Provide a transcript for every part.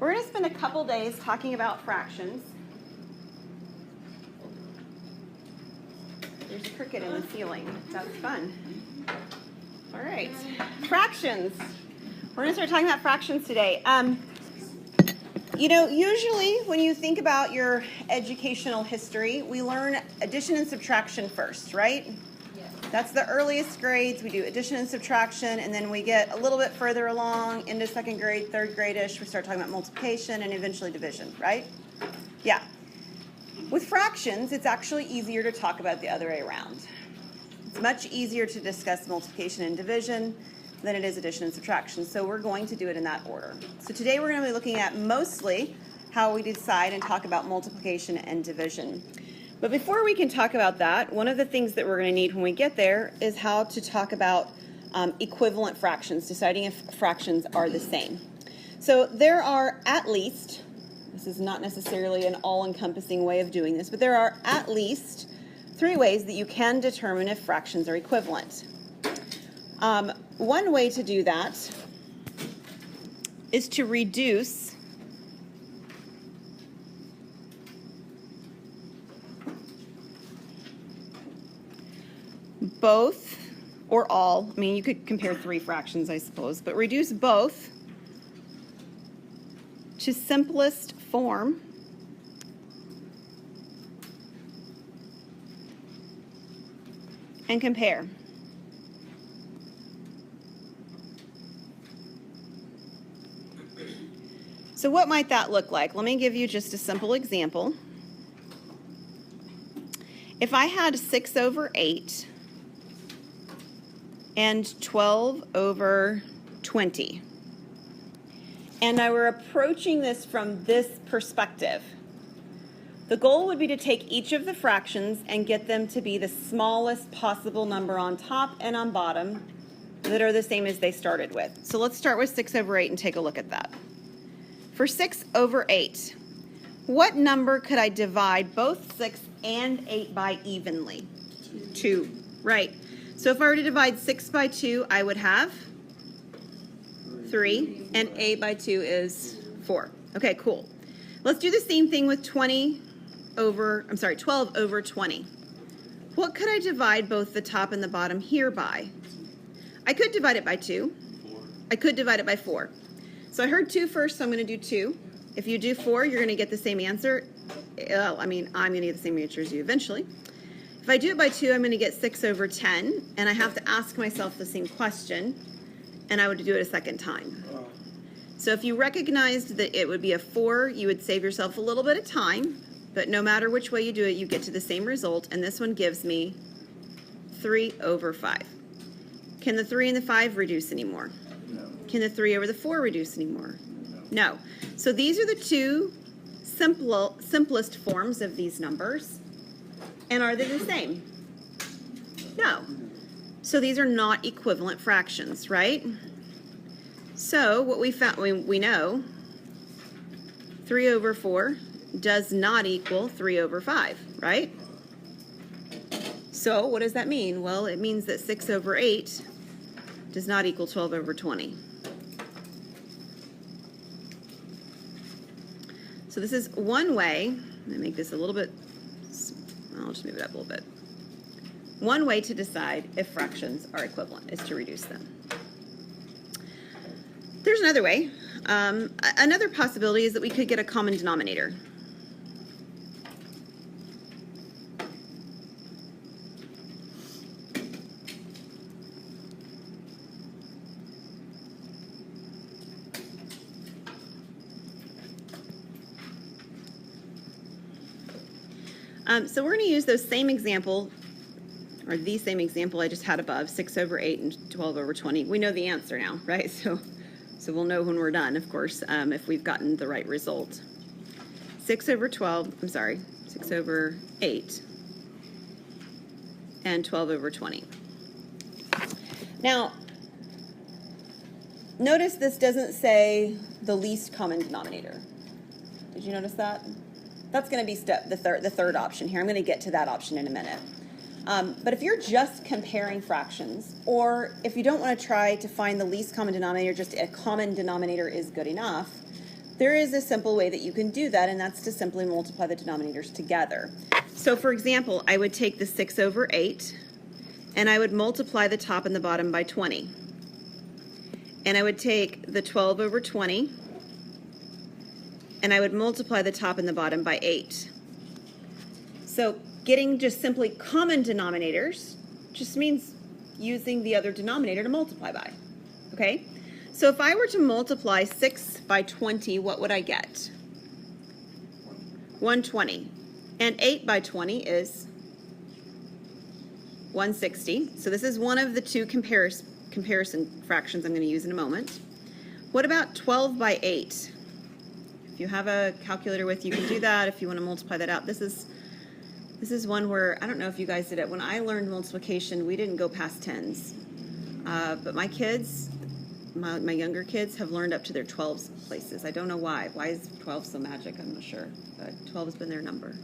We're going to spend a couple days talking about fractions. There's a cricket in the ceiling. That's fun. All right. Fractions. We're going to start talking about fractions today. You know, usually when you think about your educational history, we learn addition and subtraction first, right? Yes. That's the earliest grades. We do addition and subtraction, and then we get a little bit further along into second grade, third grade-ish. We start talking about multiplication and eventually division, right? Yeah. With fractions, it's actually easier to talk about the other way around. It's much easier to discuss multiplication and division than it is addition and subtraction. So we're going to do it in that order. So today we're going to be looking at mostly how we decide and talk about multiplication and division. But before we can talk about that, one of the things that we're going to need when we get there is how to talk about equivalent fractions, deciding if fractions are the same. So there are at least, this is not necessarily an all-encompassing way of doing this, but there are at least 3 ways that you can determine if fractions are equivalent. One way to do that is to reduce both or all. I mean, you could compare 3 fractions, I suppose, but reduce both to simplest form and compare. So what might that look like? Let me give you just a simple example. If I had 6 over 8 and 12 over 20, and I were approaching this from this perspective, the goal would be to take each of the fractions and get them to be the smallest possible number on top and on bottom that are the same as they started with. So let's start with 6 over 8 and take a look at that. For 6 over 8, what number could I divide both 6 and 8 by evenly? 2. Right. So if I were to divide 6 by 2, I would have 3, and 8 by 2 is 4. Okay, cool. Let's do the same thing with 12 over 20. What could I divide both the top and the bottom here by? I could divide it by 2. I could divide it by 4. So I heard 2 first, so I'm going to do 2. If you do 4, you're going to get the same answer. I'm going to get the same answer as you eventually. If I do it by 2, I'm going to get 6 over 10, and I have to ask myself the same question, and I would do it a second time. So if you recognized that it would be a 4, you would save yourself a little bit of time, but no matter which way you do it, you get to the same result, and this one gives me 3 over 5. Can the 3 and the 5 reduce anymore? Can the 3 over the 4 reduce anymore? No. So these are the 2 simplest forms of these numbers. And are they the same? No. So these are not equivalent fractions, right? So what we found, we know 3 over 4 does not equal 3 over 5, right? So what does that mean? Well, it means that 6 over 8 does not equal 12 over 20. So this is one way. I'm going to make this a little bit, I'll just move it up a little bit. One way to decide if fractions are equivalent is to reduce them. There's another way. Another possibility is that we could get a common denominator. So we're going to use those same example, or the same example I just had above, 6 over 8 and 12 over 20. We know the answer now, right? So we'll know when we're done, of course, if we've gotten the right result. 6 over 8 and 12 over 20. Now, notice this doesn't say the least common denominator. Did you notice that? That's going to be the third option here. I'm going to get to that option in a minute. But if you're just comparing fractions, or if you don't want to try to find the least common denominator, just a common denominator is good enough, There is a simple way that you can do that, and that's to simply multiply the denominators together. So for example, I would take the 6 over 8, and I would multiply the top and the bottom by 20. And I would take the 12 over 20, and I would multiply the top and the bottom by 8. So getting just simply common denominators just means using the other denominator to multiply by, okay? So if I were to multiply 6 by 20, what would I get? 120. And 8 by 20 is 160. So this is one of the two comparison fractions I'm going to use in a moment. What about 12 by 8? If you have a calculator with you, can do that. If you want to multiply that out, this is one where, I don't know if you guys did it. When I learned multiplication, we didn't go past tens. But my kids, my younger kids have learned up to their 12s places. I don't know why. Why is 12 so magic? I'm not sure. But 12 has been their number.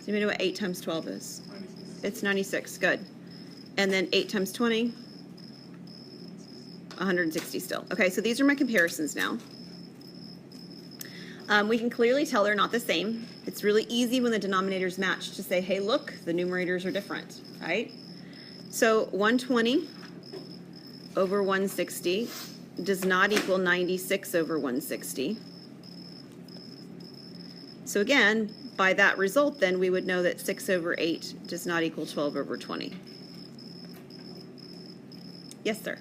So you know what 8 times 12 is? 96. It's 96. Good. And then 8 times 20? 160 still. Okay, so these are my comparisons now. We can clearly tell they're not the same. It's really easy when the denominators match to say, hey, look, the numerators are different, right? So 120 over 160 does not equal 96 over 160. So again, by that result, then we would know that 6 over 8 does not equal 12 over 20. Yes, sir?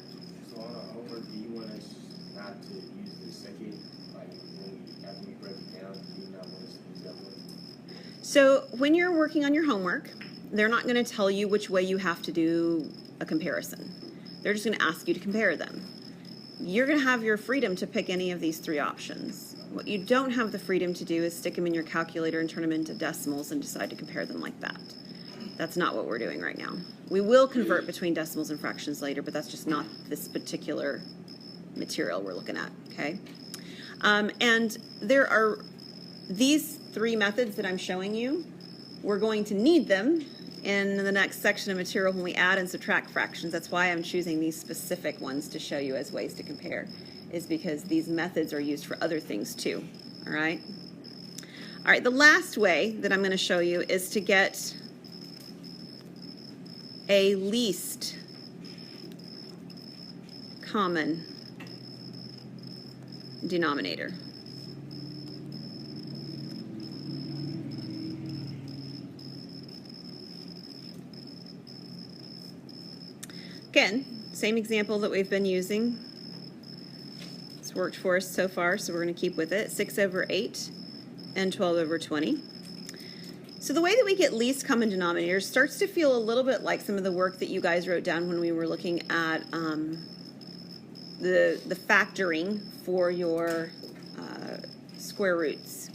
So on our homework, do you want us not to use the second, like after we break it down, do you not want us to use that one? So when you're working on your homework, they're not going to tell you which way you have to do a comparison. They're just going to ask you to compare them. You're going to have your freedom to pick any of these three options. What you don't have the freedom to do is stick them in your calculator and turn them into decimals and decide to compare them like that. That's not what we're doing right now. We will convert between decimals and fractions later, but that's just not this particular material we're looking at, okay? And there are these three methods that I'm showing you. We're going to need them in the next section of material when we add and subtract fractions. That's why I'm choosing these specific ones to show you as ways to compare, is because these methods are used for other things too, all right? All right, the last way that I'm going to show you is to get a least common denominator. Again, same example that we've been using. It's worked for us so far, so we're going to keep with it. 6 over 8 and 12 over 20. So the way that we get least common denominators starts to feel a little bit like some of the work that you guys wrote down when we were looking at the factoring for your square roots.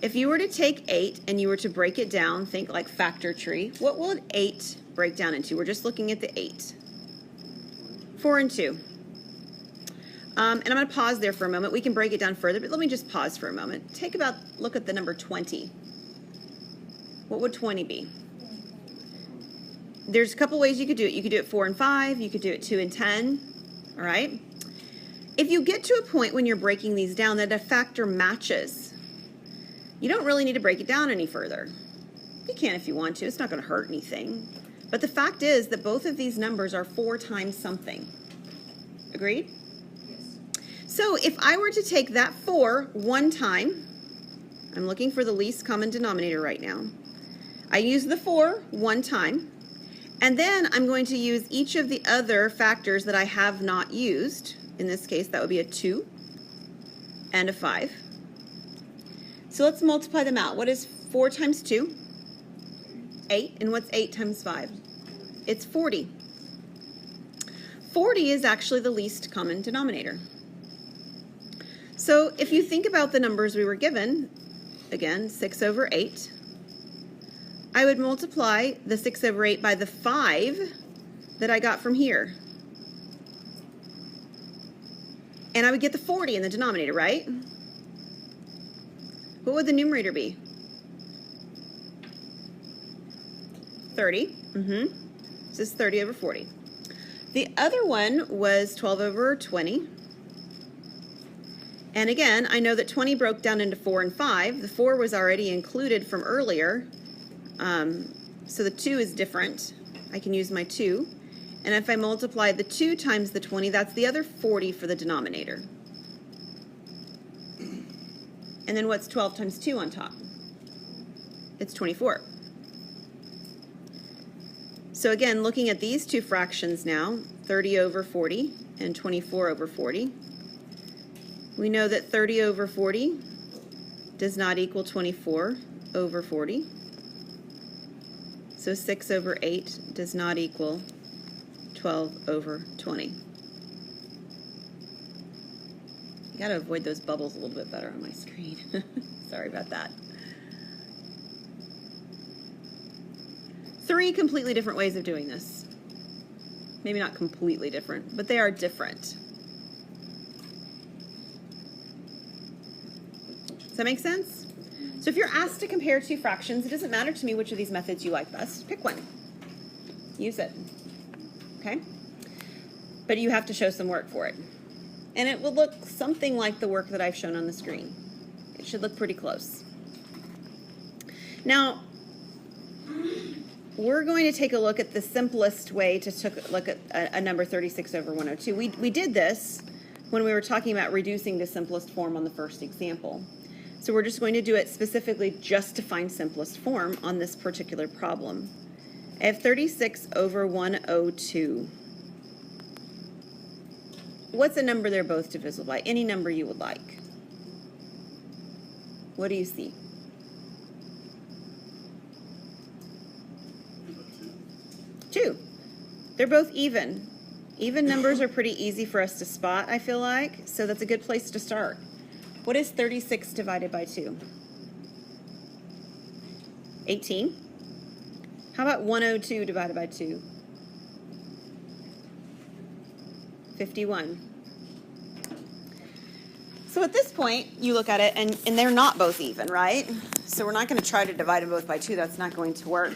If you were to take 8 and you were to break it down, think like factor tree, what will 8 break down into? We're just looking at the 8. 4 and 2. And I'm going to pause there for a moment. We can break it down further, but let me just pause for a moment. Look at the number 20. What would 20 be? There's a couple ways you could do it. You could do it 4 and 5. You could do it 2 and 10. All right? If you get to a point when you're breaking these down that a factor matches, you don't really need to break it down any further. You can if you want to. It's not going to hurt anything. But the fact is that both of these numbers are 4 times something. Agreed? Yes. So if I were to take that 4 one time, I'm looking for the least common denominator right now. I use the 4 one time, and then I'm going to use each of the other factors that I have not used. In this case, that would be a 2 and a 5. So let's multiply them out. What is 4 times 2? 8. And what's 8 times 5? It's 40. 40 is actually the least common denominator. So if you think about the numbers we were given, again, 6 over 8, I would multiply the 6 over 8 by the 5 that I got from here. And I would get the 40 in the denominator, right? What would the numerator be? 30. This is 30 over 40. The other one was 12 over 20. And again, I know that 20 broke down into 4 and 5. The 4 was already included from earlier, so the 2 is different. I can use my 2. And if I multiply the 2 times the 20, that's the other 40 for the denominator. And then what's 12 times 2 on top? It's 24. So again, looking at these two fractions now, 30 over 40 and 24 over 40, we know that 30 over 40 does not equal 24 over 40. So 6 over 8 does not equal 12 over 20. You got to avoid those bubbles a little bit better on my screen. Sorry about that. 3 completely different ways of doing this. Maybe not completely different, but they are different. Does that make sense? So if you're asked to compare two fractions, it doesn't matter to me which of these methods you like best. Pick one. Use it. Okay? But you have to show some work for it. And it will look something like the work that I've shown on the screen. It should look pretty close. Now, we're going to take a look at the simplest way to look at a number 36 over 102. We did this when we were talking about reducing to simplest form on the first example. So we're just going to do it specifically just to find simplest form on this particular problem. I have 36 over 102. What's a number they're both divisible by? Any number you would like. What do you see? 2. They're both even. Even numbers are pretty easy for us to spot, I feel like, so that's a good place to start. What is 36 divided by 2? 18. How about 102 divided by 2? 51. So at this point, you look at it, and they're not both even, right? So we're not going to try to divide them both by 2. That's not going to work.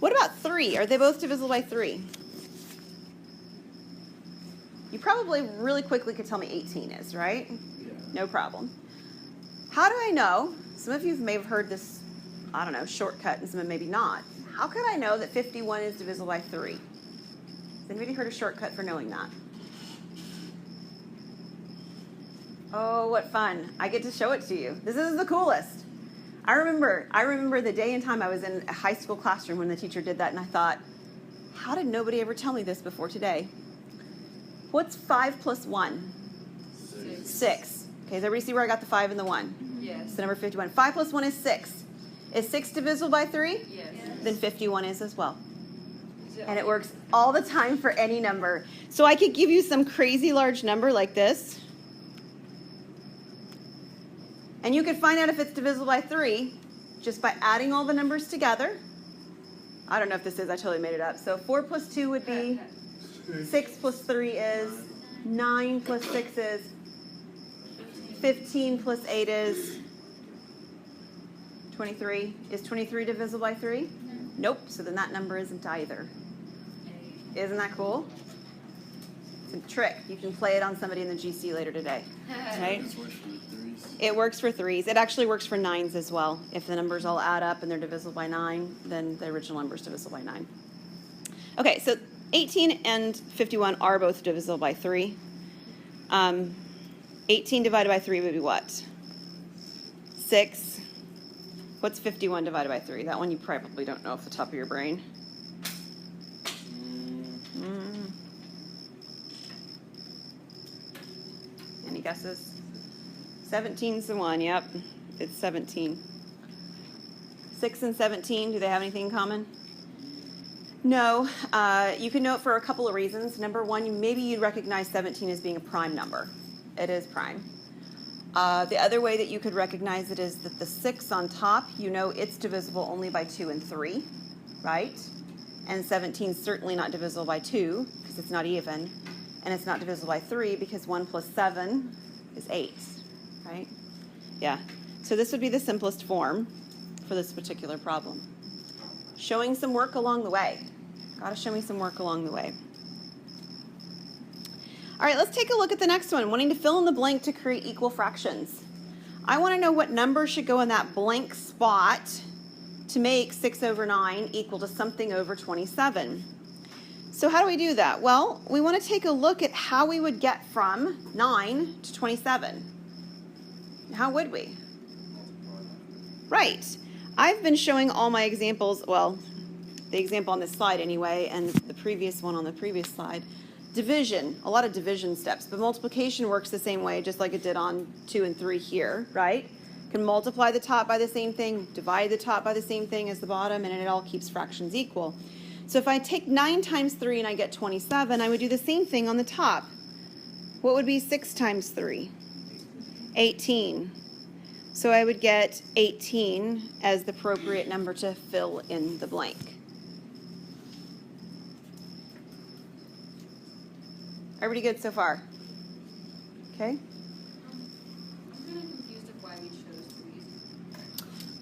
What about 3? Are they both divisible by 3? You probably really quickly could tell me 18 is, right? Yeah. No problem. How do I know? Some of you may have heard this, I don't know, shortcut, and some maybe not. How could I know that 51 is divisible by 3? Has anybody heard a shortcut for knowing that? Oh, what fun. I get to show it to you. This is the coolest. I remember the day and time I was in a high school classroom when the teacher did that, and I thought, how did nobody ever tell me this before today? What's 5 plus 1? 6. Okay, does everybody see where I got the 5 and the 1? Yes. So number 51. 5 plus 1 is 6. Is 6 divisible by 3? Yes. Then 51 is as well. And it works all the time for any number. So I could give you some crazy large number like this. And you could find out if it's divisible by 3 just by adding all the numbers together. I don't know if this is, I totally made it up. So 4 plus 2 would be, 6 plus 3 is, 9 plus 6 is, 15 plus 8 is, 23. Is 23 divisible by 3? Nope, so then that number isn't either. Isn't that cool? It's a trick. You can play it on somebody in the GC later today. Right? It works for 3s. It actually works for 9s as well. If the numbers all add up and they're divisible by 9, then the original number is divisible by 9. Okay, so 18 and 51 are both divisible by 3. 18 divided by 3 would be what? 6. What's 51 divided by 3? That one you probably don't know off the top of your brain. Any guesses? 17's the one, yep. It's 17. 6 and 17, do they have anything in common? No. You can know it for a couple of reasons. Number one, maybe you'd recognize 17 as being a prime number. It is prime. The other way that you could recognize it is that the 6 on top, you know it's divisible only by 2 and 3, right? And 17 is certainly not divisible by 2 because it's not even. And it's not divisible by 3 because 1 plus 7 is 8, right? Yeah. So this would be the simplest form for this particular problem. Showing some work along the way. Got to show me some work along the way. All right, let's take a look at the next one. Wanting to fill in the blank to create equal fractions. I want to know what number should go in that blank spot to make 6 over 9 equal to something over 27. So how do we do that? Well, we want to take a look at how we would get from 9 to 27. How would we? Right. I've been showing all my examples, well, the example on this slide anyway, and the previous one on the previous slide. Division, a lot of division steps, but multiplication works the same way, just like it did on 2 and 3 here, right? Can multiply the top by the same thing, divide the top by the same thing as the bottom, and it all keeps fractions equal. So if I take 9 times 3 and I get 27, I would do the same thing on the top. What would be 6 times 3? 18. So I would get 18 as the appropriate number to fill in the blank. Everybody good so far? Okay. I'm kind of confused of why we chose 3.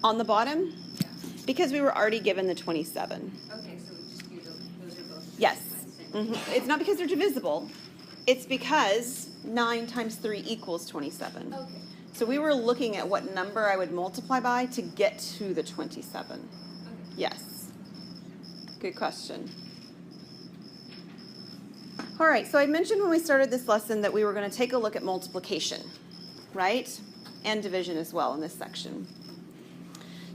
On the bottom? Yeah. Because we were already given the 27. Okay, so we just use those are both. Yes. It's not because they're divisible. It's because 9 times 3 equals 27. Okay. So we were looking at what number I would multiply by to get to the 27. Okay. Yes. Good question. All right, so I mentioned when we started this lesson that we were going to take a look at multiplication, right? And division as well in this section.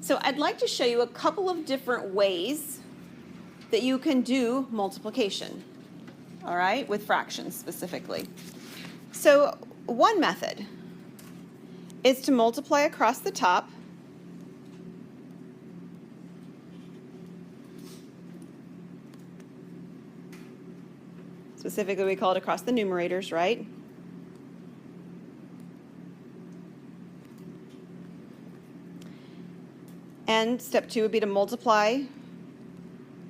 So I'd like to show you a couple of different ways that you can do multiplication, all right, with fractions specifically. So one method is to multiply across the top . Specifically, we call it across the numerators, right? And step 2 would be to multiply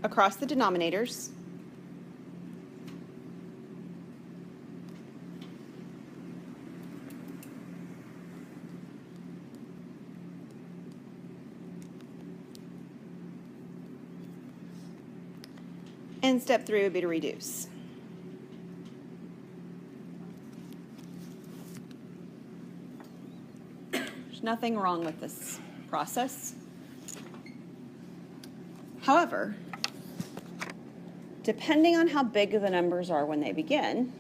across the denominators. And step 3 would be to reduce. There's nothing wrong with this process. However, depending on how big the numbers are when they begin,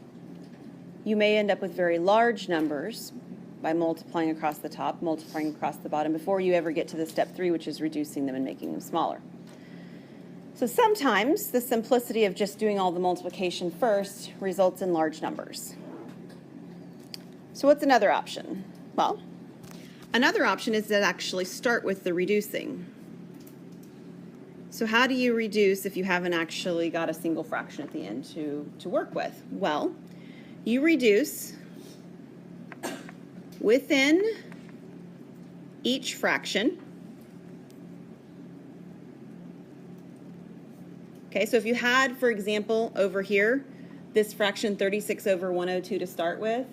you may end up with very large numbers by multiplying across the top, multiplying across the bottom, before you ever get to the step 3, which is reducing them and making them smaller. So sometimes the simplicity of just doing all the multiplication first results in large numbers. So what's another option? Well, another option is to actually start with the reducing. So how do you reduce if you haven't actually got a single fraction at the end to work with? Well, you reduce within each fraction. Okay, so if you had, for example, over here, this fraction 36 over 102 to start with,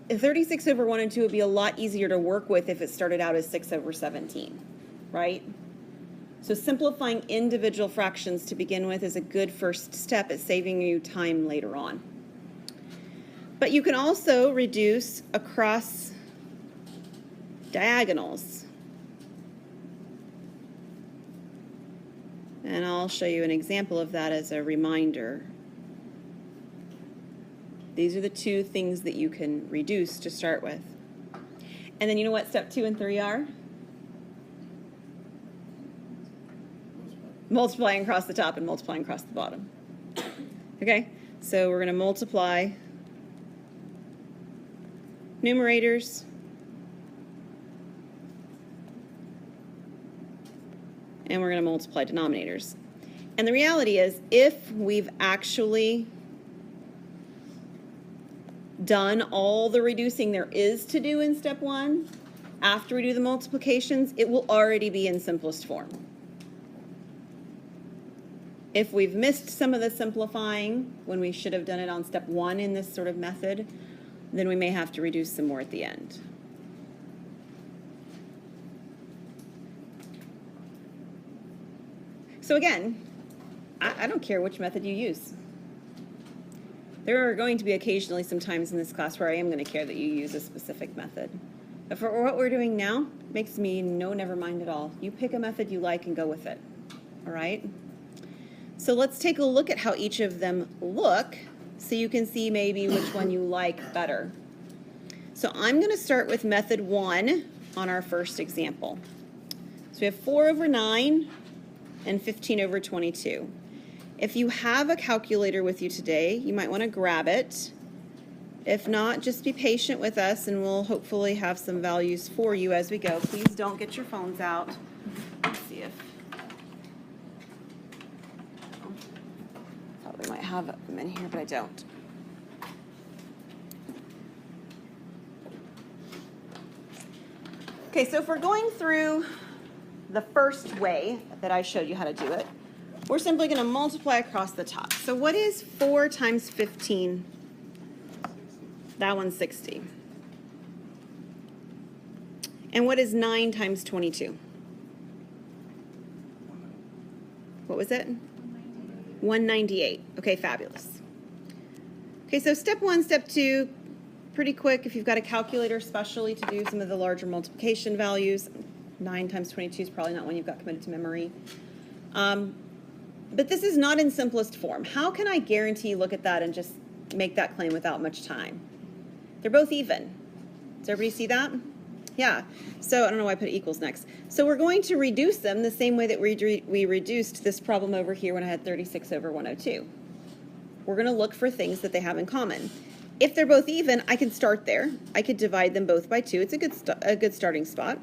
36 over 102 would be a lot easier to work with if it started out as 6 over 17, right? So simplifying individual fractions to begin with is a good first step at saving you time later on. But you can also reduce across diagonals. And I'll show you an example of that as a reminder. These are the two things that you can reduce to start with. And then you know what step 2 and 3 are? Multiplying across the top and multiplying across the bottom. Okay, so we're going to multiply numerators and we're going to multiply denominators. And the reality is, if we've actually done all the reducing there is to do in step 1, after we do the multiplications, it will already be in simplest form. If we've missed some of the simplifying when we should have done it on step 1 in this sort of method, then we may have to reduce some more at the end. So again, I don't care which method you use. There are going to be occasionally some times in this class where I am going to care that you use a specific method. But for what we're doing now, makes me no never mind at all. You pick a method you like and go with it. All right? So let's take a look at how each of them look so you can see maybe which one you like better. So I'm going to start with method 1 on our first example. So we have 4 over 9 and 15 over 22. If you have a calculator with you today, you might want to grab it. If not, just be patient with us and we'll hopefully have some values for you as we go. Please don't get your phones out. Let's see if... thought we might have them in here, but I don't. Okay, so if we're going through the first way that I showed you how to do it, we're simply going to multiply across the top. So what is 4 times 15? That one's 60. And what is 9 times 22? What was it? 198. Okay, fabulous. Okay, so step 1, step 2, pretty quick if you've got a calculator, especially to do some of the larger multiplication values. 9 times 22 is probably not one you've got committed to memory. But this is not in simplest form. How can I guarantee look at that and just make that claim without much time? They're both even. Does everybody see that? Yeah. So I don't know why I put equals next. So we're going to reduce them the same way that we reduced this problem over here when I had 36 over 102. We're going to look for things that they have in common. If they're both even, I can start there. I could divide them both by 2. It's a good starting spot.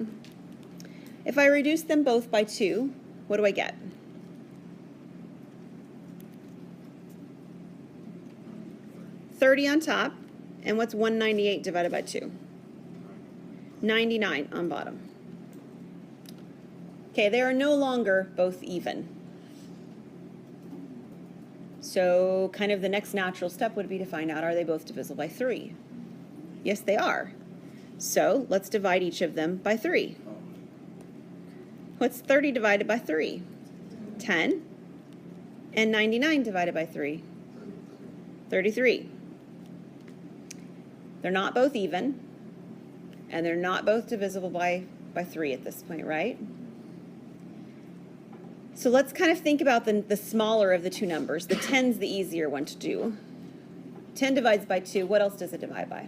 If I reduce them both by 2, what do I get? 30 on top, and what's 198 divided by 2? 99 on bottom. Okay, they are no longer both even. So kind of the next natural step would be to find out, are they both divisible by 3? Yes, they are. So let's divide each of them by 3. What's 30 divided by 3? 10. And 99 divided by 3? 33. They're not both even, and they're not both divisible by 3 at this point, right? So let's kind of think about the smaller of the two numbers. The 10's the easier one to do. 10 divides by 2. What else does it divide by?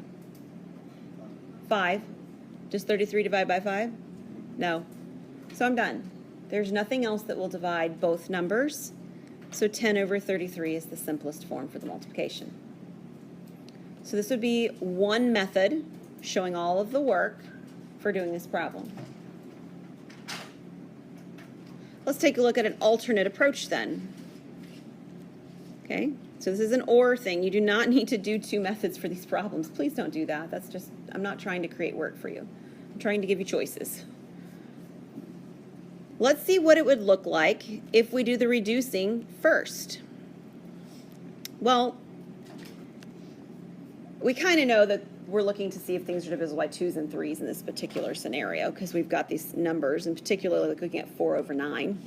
5. Does 33 divide by 5? No. So I'm done. There's nothing else that will divide both numbers. So 10 over 33 is the simplest form for the multiplication. So this would be one method showing all of the work for doing this problem. Let's take a look at an alternate approach then. Okay, so this is an or thing. You do not need to do 2 methods for these problems. Please don't do that. That's just, I'm not trying to create work for you. I'm trying to give you choices. Let's see what it would look like if we do the reducing first. Well, we kind of know that we're looking to see if things are divisible by 2's and 3's in this particular scenario because we've got these numbers, and particularly looking at 4 over 9.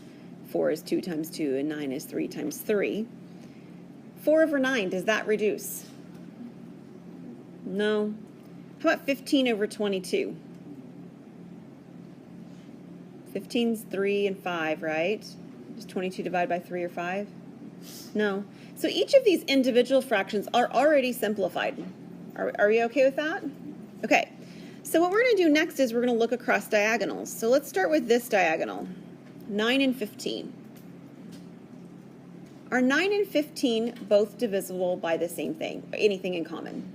4 is 2 times 2 and 9 is 3 times 3. 4 over 9, does that reduce? No. How about 15 over 22? 15's 3 and 5, right? Does 22 divide by 3 or 5? No. So each of these individual fractions are already simplified. Are we okay with that? Okay. So what we're going to do next is we're going to look across diagonals. So let's start with this diagonal, 9 and 15. Are 9 and 15 both divisible by the same thing, anything in common?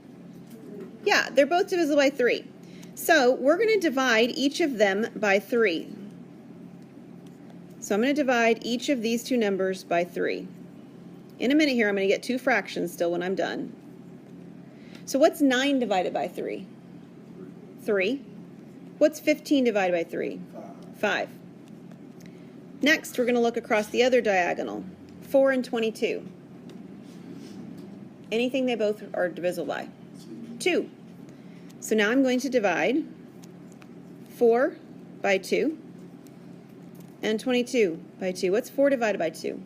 Yeah, they're both divisible by 3. So we're going to divide each of them by 3. So I'm going to divide each of these two numbers by 3. In a minute here, I'm going to get 2 fractions still when I'm done. So what's 9 divided by 3? 3. What's 15 divided by 3? 5. Next, we're going to look across the other diagonal, 4 and 22. Anything they both are divisible by? 2. So now I'm going to divide 4 by 2 and 22 by 2. What's 4 divided by 2?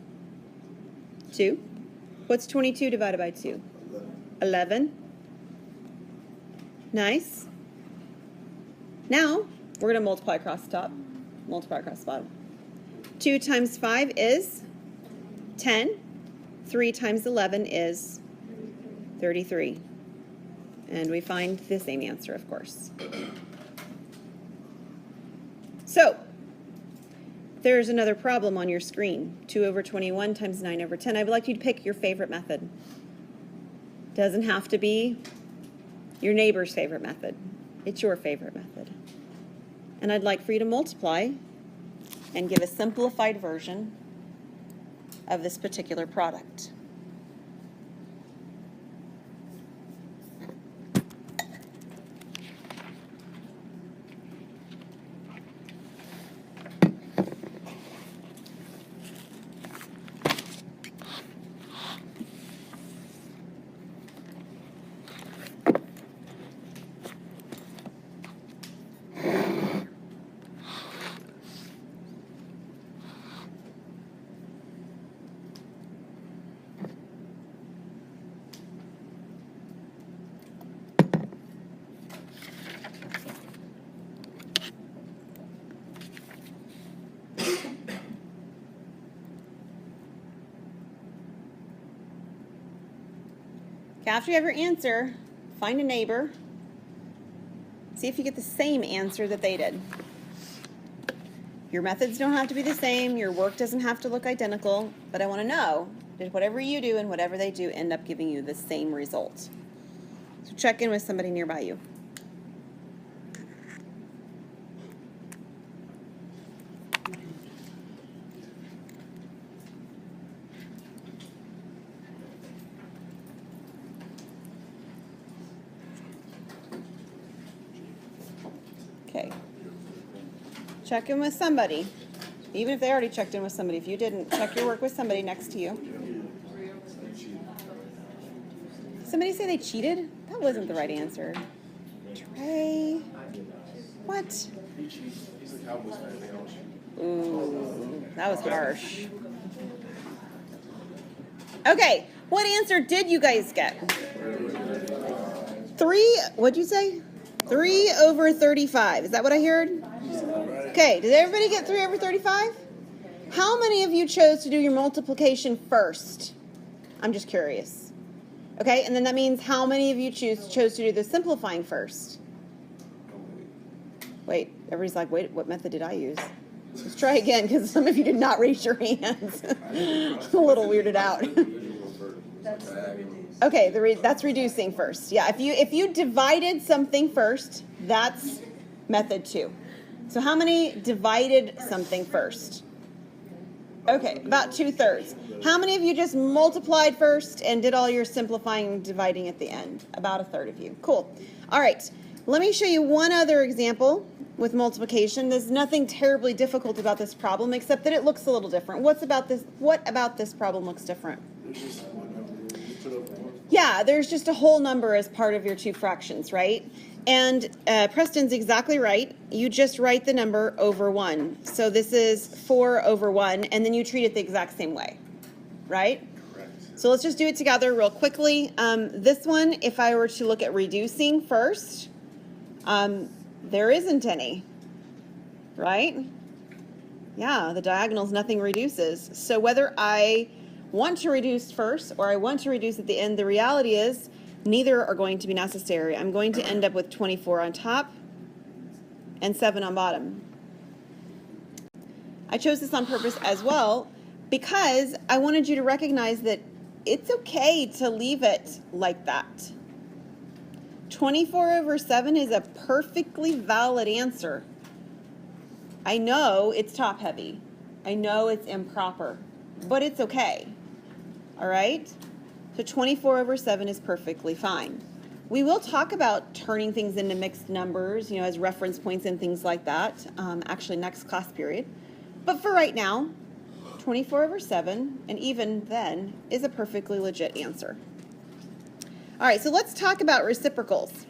2. What's 22 divided by 2? 11. Nice. Now, we're going to multiply across the top, multiply across the bottom. 2 times 5 is 10. 3 times 11 is 33. And we find the same answer, of course. So, there's another problem on your screen. 2 over 21 times 9 over 10. I would like you to pick your favorite method. Doesn't have to be your neighbor's favorite method. It's your favorite method. And I'd like for you to multiply and give a simplified version of this particular product. After you have your answer, find a neighbor. See if you get the same answer that they did. Your methods don't have to be the same. Your work doesn't have to look identical. But I want to know, did whatever you do and whatever they do end up giving you the same result? So check in with somebody nearby you. Okay. Check in with somebody. Even if they already checked in with somebody. If you didn't, check your work with somebody next to you. Somebody say they cheated? That wasn't the right answer. Trey. What? Ooh, that was harsh. Okay, what answer did you guys get? 3, what'd you say? 3 over 35. Is that what I heard? Okay, did everybody get 3 over 35? How many of you chose to do your multiplication first? I'm just curious. Okay, and then that means how many of you chose to do the simplifying first? Wait, everybody's like, wait, what method did I use? Let's try again, because some of you did not raise your hands. I'm a little weirded out. Okay, that's reducing first. Yeah, if you divided something first, that's method 2. So how many divided something first? Okay, about 2/3. How many of you just multiplied first and did all your simplifying and dividing at the end? About 1/3 of you. Cool. All right, let me show you one other example with multiplication. There's nothing terribly difficult about this problem except that it looks a little different. What about this problem looks different? Yeah, there's just a whole number as part of your 2 fractions, right? And Preston's exactly right. You just write the number over 1. So this is 4 over 1, and then you treat it the exact same way, right? Correct. So let's just do it together real quickly. This one, if I were to look at reducing first, there isn't any, right? Yeah, the diagonals, nothing reduces. So whether I want to reduce first or I want to reduce at the end, the reality is neither are going to be necessary. I'm going to end up with 24 on top and 7 on bottom. I chose this on purpose as well because I wanted you to recognize that it's okay to leave it like that. 24 over 7 is a perfectly valid answer. I know it's top heavy. I know it's improper, but it's okay. All right? So 24 over 7 is perfectly fine. We will talk about turning things into mixed numbers, as reference points and things like that, actually next class period. But for right now, 24 over 7, and even then, is a perfectly legit answer. All right, so let's talk about reciprocals.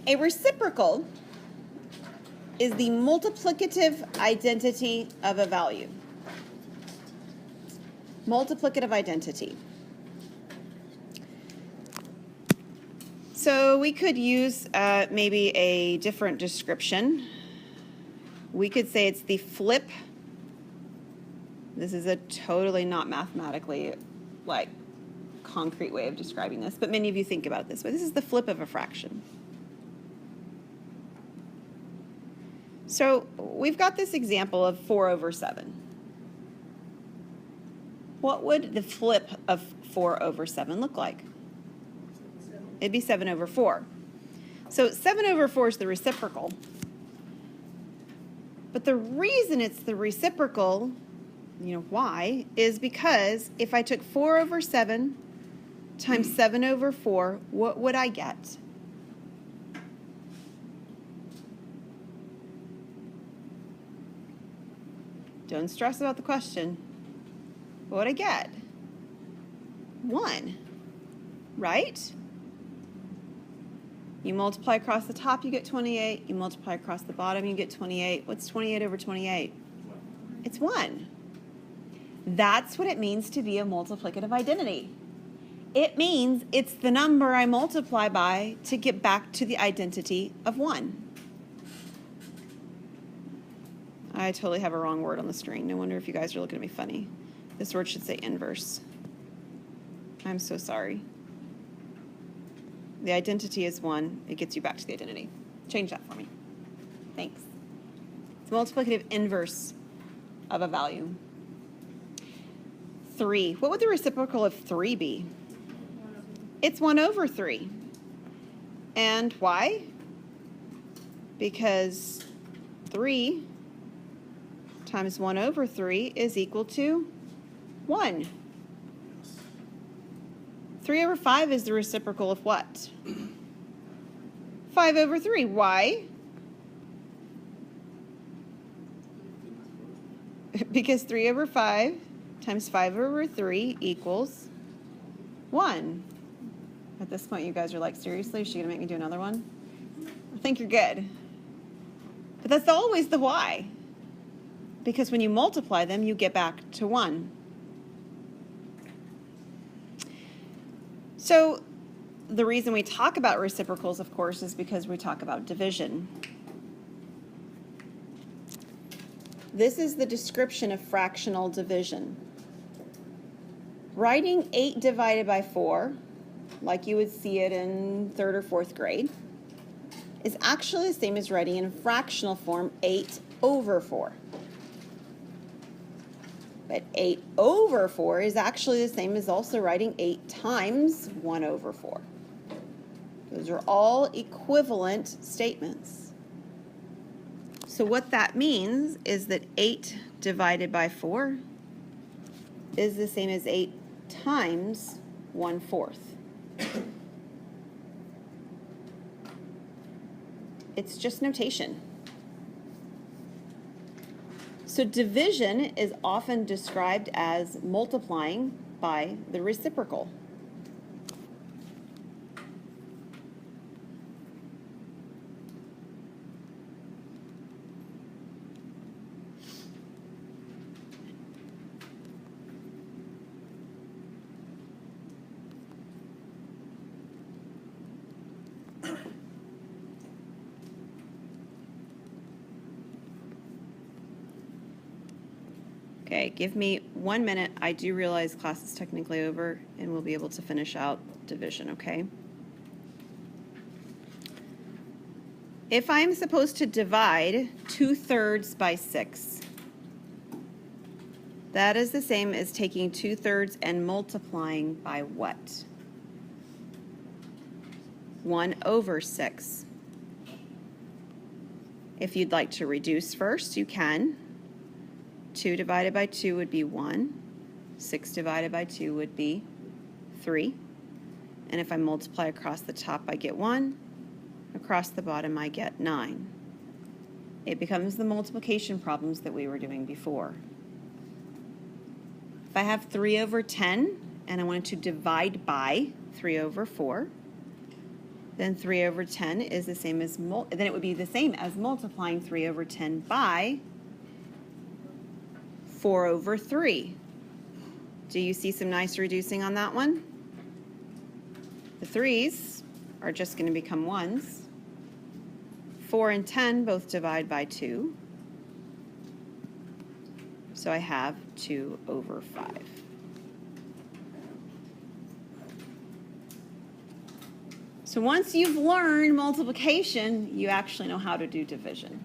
A reciprocal is the multiplicative identity of a value. Multiplicative identity. So we could use maybe a different description. We could say it's the flip. This is a totally not mathematically like concrete way of describing this, but many of you think about it this way. This is the flip of a fraction. So we've got this example of 4 over 7. What would the flip of 4 over 7 look like? It'd be 7 over 4. So 7 over 4 is the reciprocal. But the reason it's the reciprocal, you know why, is because if I took 4 over 7 times 7 over 4, what would I get? Don't stress about the question. What would I get? 1, right? You multiply across the top, you get 28. You multiply across the bottom, you get 28. What's 28 over 28? 1. It's 1. That's what it means to be a multiplicative identity. It means it's the number I multiply by to get back to the identity of 1. I totally have a wrong word on the screen. No wonder if you guys are looking at me funny. This word should say inverse. I'm so sorry. The identity is 1. It gets you back to the identity. Change that for me. Thanks. It's multiplicative inverse of a value. 3. What would the reciprocal of 3 be? It's 1 over 3. And why? Because 3 times 1 over 3 is equal to 1. 3 over 5 is the reciprocal of what? 5 over 3. Why? Because 3 over 5 times 5 over 3 equals 1. At this point, you guys are like, seriously, is she going to make me do another one? I think you're good. But that's always the why. Because when you multiply them, you get back to 1. So the reason we talk about reciprocals, of course, is because we talk about division. This is the description of fractional division. Writing 8 divided by 4, like you would see it in 3rd or 4th grade, is actually the same as writing in fractional form 8 over 4. But 8 over 4 is actually the same as also writing 8 times 1 over 4. Those are all equivalent statements. So what that means is that 8 divided by 4 is the same as 8 times 1/4. It's just notation. So division is often described as multiplying by the reciprocal. Okay, give me 1 minute. I do realize class is technically over and we'll be able to finish out division, okay? If I'm supposed to divide 2/3 by 6, that is the same as taking 2/3 and multiplying by what? 1 over 6. If you'd like to reduce first, you can. 2 divided by 2 would be 1. 6 divided by 2 would be 3. And if I multiply across the top, I get 1. Across the bottom, I get 9. It becomes the multiplication problems that we were doing before. If I have 3 over 10, and I wanted to divide by 3 over 4, then 3 over 10 is the same as, then it would be the same as multiplying 3 over 10 by 4 over 3. Do you see some nice reducing on that one? The 3's are just going to become 1s. 4 and 10 both divide by 2. So I have 2 over 5. So once you've learned multiplication, you actually know how to do division.